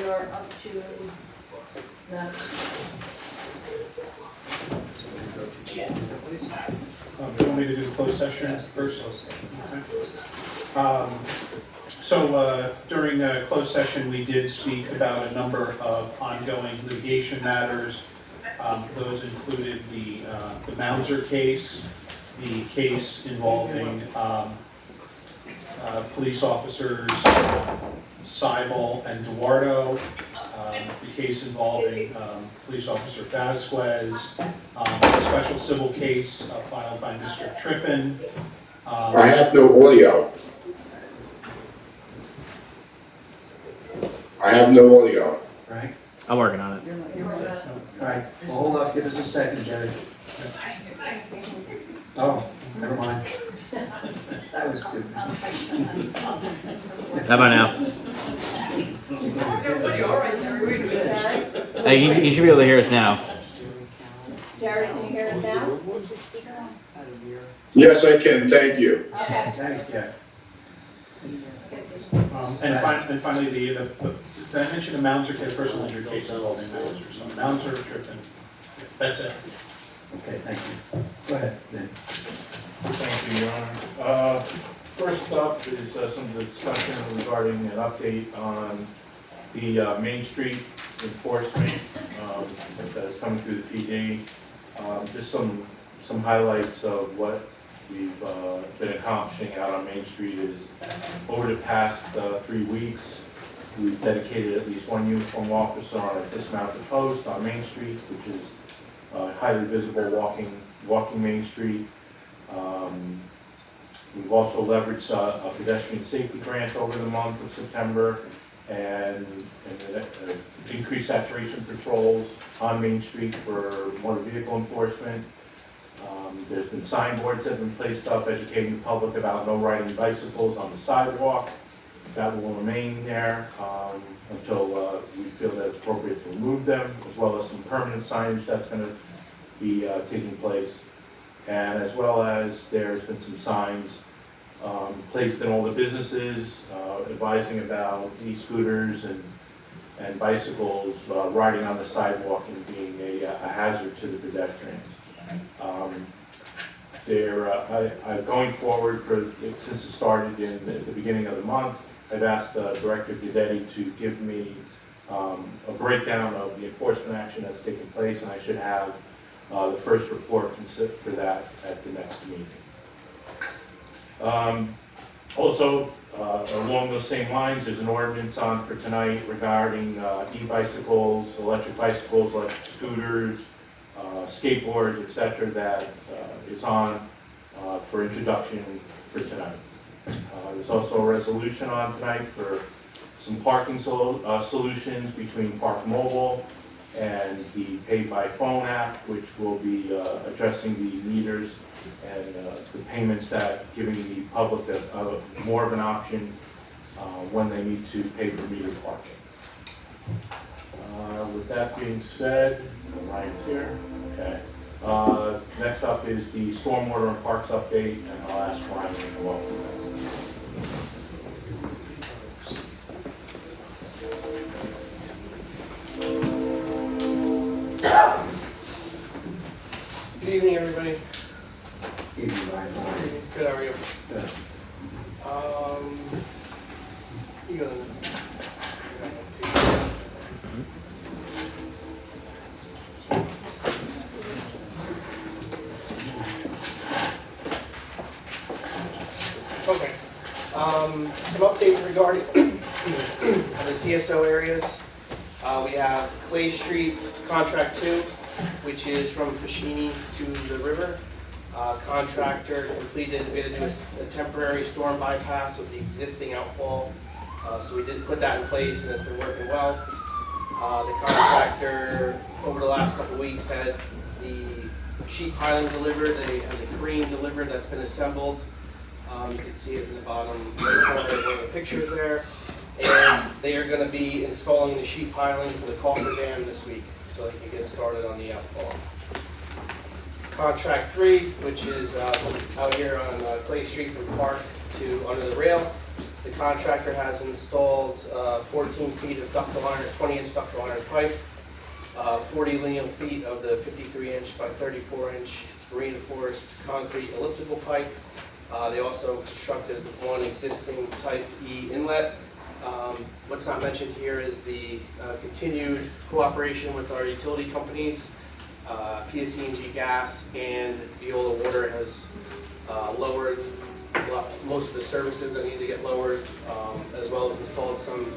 are up to the. Do you want me to do the closed session first? Okay. So during closed session, we did speak about a number of ongoing litigation matters. Those included the Mauser case, the case involving police officers Seibel and Duardo, the case involving police officer Vasquez, a special civil case filed by Mr. Triffin. I have no audio. I have no audio. Right? I'm working on it. All right, well, hold on, give us a second, Jerry. Oh, never mind. That was stupid. How about now? Hey, you should be able to hear us now. Jerry, can you hear us now? Yes, I can, thank you. Okay. Thanks, Jerry. And finally, did I mention the Mauser case, personal injury case involving Mauser? So Mauser, Triffin, that's it. Okay, thank you. Go ahead, then. Thank you, Your Honor. First up is some discussion regarding an update on the Main Street enforcement that's coming through the PD. Just some highlights of what we've been accomplishing out on Main Street is over the past 3 weeks, we've dedicated at least one uniform officer on a dismounted post on Main Street, which is highly visible walking Main Street. We've also leveraged a pedestrian safety grant over the month of September and increased saturation patrols on Main Street for motor vehicle enforcement. There's been signboards that have been placed up educating the public about no riding bicycles on the sidewalk. That will remain there until we feel that it's appropriate to remove them, as well as some permanent signage that's going to be taking place. And as well as there's been some signs placed in all the businesses advising about e-scooters and bicycles riding on the sidewalk and being a hazard to the pedestrians. Going forward, since it started at the beginning of the month, I've asked Director Guidetti to give me a breakdown of the enforcement action that's taking place, and I should have the first report for that at the next meeting. Also, along those same lines, there's an ordinance on for tonight regarding e-bicycles, electric bicycles, electric scooters, skateboards, etc. that is on for introduction for tonight. There's also a resolution on tonight for some parking solutions between Park Mobile and the Pay by Phone app, which will be addressing the meters and the payments, that giving the public more of an option when they need to pay for meter parking. With that being said, Ryan's here. Okay. Next up is the stormwater and parks update, and I'll ask Ryan to go up to that. Good evening, everybody. Evening, Ryan. Good, how are you? Good. You go then. Okay. Some updates regarding the CSO areas. We have Clay Street, Contract 2, which is from Fashini to the river. Contractor completed, we had to do a temporary storm bypass of the existing outfall. So we did put that in place, and it's been working well. The contractor, over the last couple of weeks, had the sheet piling delivered, they had the crane delivered that's been assembled. You can see it in the bottom right corner of one of the pictures there. And they are going to be installing the sheet piling for the Coffer Dam this week, so they can get started on the asphalt. Contract 3, which is out here on Clay Street from Park to under the rail. The contractor has installed 14 feet of ductile iron, 20-inch ductile iron pipe, 40 lineal feet of the 53-inch by 34-inch reinforced concrete elliptical pipe. They also constructed one existing Type E inlet. What's not mentioned here is the continued cooperation with our utility companies. PSE&G Gas and Viola Water has lowered most of the services that need to get lowered, as well as installed some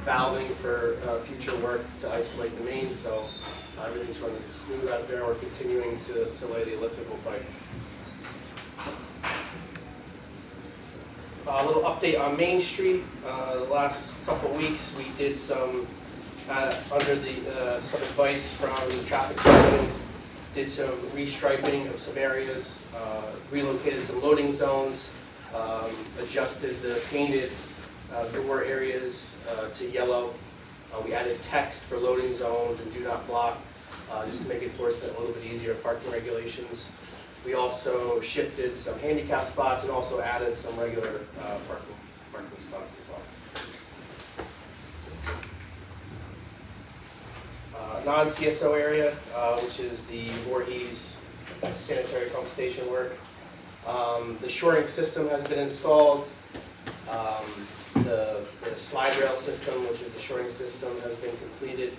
valving for future work to isolate the main. So everything's running smooth out there. We're continuing to lay the elliptical pipe. A little update on Main Street. The last couple of weeks, we did some, under the some advice from the traffic division, did some restriping of some areas, relocated some loading zones, adjusted the painted door areas to yellow. We added text for loading zones and do not block, just to make enforcement a little bit easier, parking regulations. We also shifted some handicap spots and also added some regular parking spots as well. Non-CSO area, which is the Voorhees sanitary pump station work. The shoring system has been installed. The slide rail system, which is the shoring system, has been completed.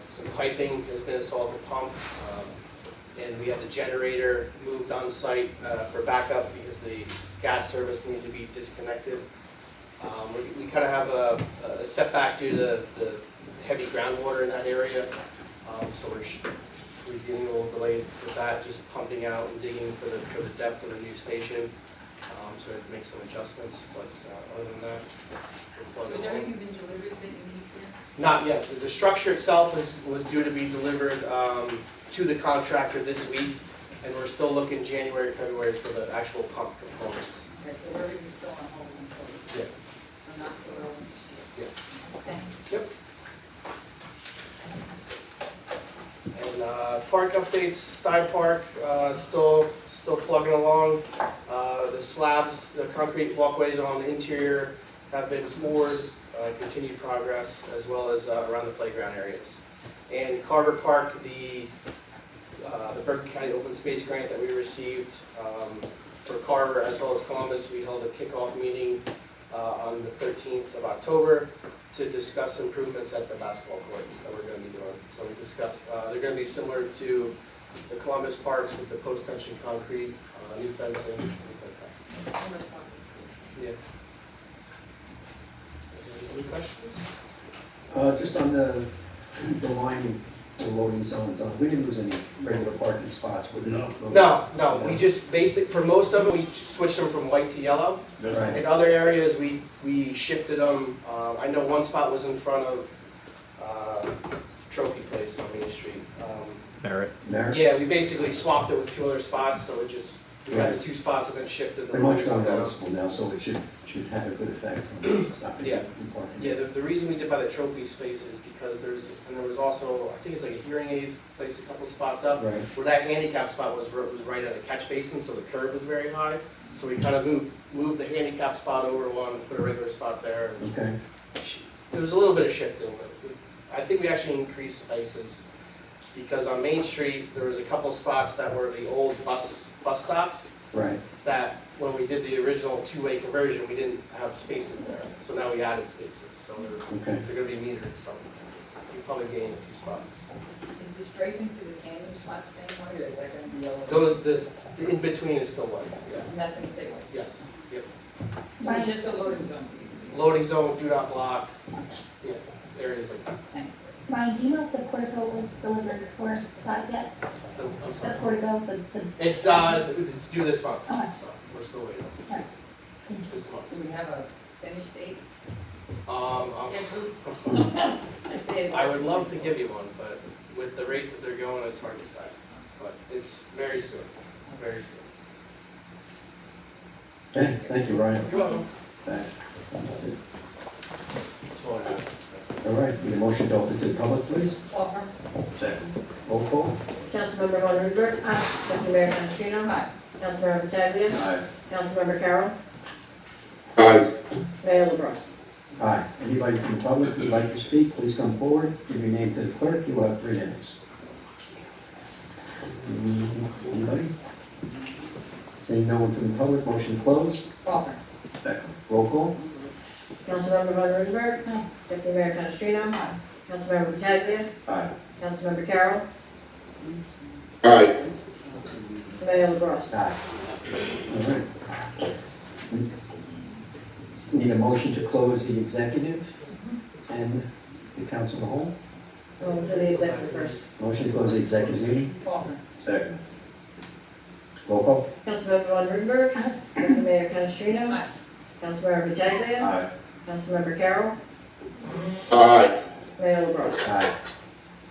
Some piping has been installed to pump. And we have the generator moved on site for backup because the gas service needed to be disconnected. We kind of have a setback due to the heavy groundwater in that area, so we're getting a little delayed with that, just pumping out and digging for the depth of the new station. So we have to make some adjustments, but other than that, we're plugging Has along. everything been delivered that you need here? Not yet. The structure itself was due to be delivered to the contractor this week, and we're still looking January, February for the actual pump components. Okay, so everything's still on hold until, Yeah. so not so early. Yes. Okay. Yep. And park updates, Stein Park, still plugging along. The slabs, the concrete walkways on the interior have been poured, continued progress, as well as around the playground areas. And Carver Park, the Bergen County Open Space Grant that we received for Carver as well as Columbus, we held a kickoff meeting on the 13th of October to discuss improvements at the basketball courts that we're going to be doing. So we discussed, they're going to be similar to the Columbus parks with the post-tension concrete, new fencing, things like that. How much parking? Yeah. Any questions? Just on the line, the loading zones, we didn't lose any regular parking spots, would we? No, we just for most of them, we switched them from white to yellow. Right. In other areas, we shifted them. I know one spot was in front of Trophy Place on Main Street. Barrett. There? Yeah, we basically swapped it with two other spots, so we had the two spots and then shifted They're them. much more noticeable now, so it should have a good effect on stopping Yeah. people from parking. Yeah, the reason we did by the Trophy space is because there was also, I think it's like a hearing aid place a couple spots up. Right. Where that handicap spot was right at a catch basin, so the curb was very high. So we kind of moved the handicap spot over one, put a regular spot there. And Okay, there was a little bit of shifting, but I think we actually increased spaces. Because on Main Street, there was a couple spots that were the old bus stops, right. that when we did the original two-way conversion, we didn't have spaces there. So now we added spaces, so Okay. they're gonna be metered, so we probably gained a few spots. Is the striping for the tandem spot staying white, or is that gonna be yellow? The in-between is still white, yeah. And that's gonna stay white? Yes, yep. So it's just a loading zone to you? Loading zone, do not block, yeah, areas like that. Thanks. Ryan, do you know if the portico was delivered for site yet? I'm The sorry. portico, the, It's due this month, Okay. so we're still waiting. Alright. This month. Do we have a finish date I'm- scheduled? I said- I would love to give you one, but with the rate that they're going, it's hard to say. But it's very soon, very soon. Okay, thank you, Ryan. You're welcome. That's it. That's all I have. All right, need a motion to open to the public, please? Offer? Second. Roll call? Councilmember Von Rudenberg. Deputy Mayor Canestrino. Aye. Councilmember Pataglia. Aye. Councilmember Carroll. Aye. Mayor LaBrus. Aye. Anybody from the public who'd like to speak, please come forward, give your name to the clerk, you will have 3 minutes. Anybody? Seeing no one from the public, motion closed. Offer. Roll call. Councilmember Von Rudenberg. Deputy Mayor Canestrino. Councilmember Pataglia. Aye. Councilmember Carroll. Aye. Mayor LaBrus. Aye. All right. Need a motion to close the executive and the council of the whole. We'll do the executive first. Motion to close the executive meeting. Offer. Second. Roll call. Councilmember Von Rudenberg. Deputy Mayor Canestrino. Aye. Councilmember Pataglia. Aye. Councilmember Carroll. Aye. Mayor LaBrus. Aye.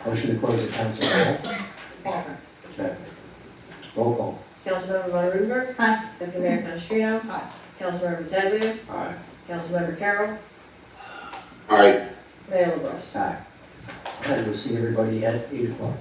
Motion to close the council of the whole. Offer. Second. Roll call. Councilmember Von Rudenberg. Aye. Deputy Mayor Canestrino. Aye. Councilmember Pataglia. Aye. Councilmember Carroll. Aye. Mayor LaBrus. Aye. All right, we'll see everybody at 8 o'clock.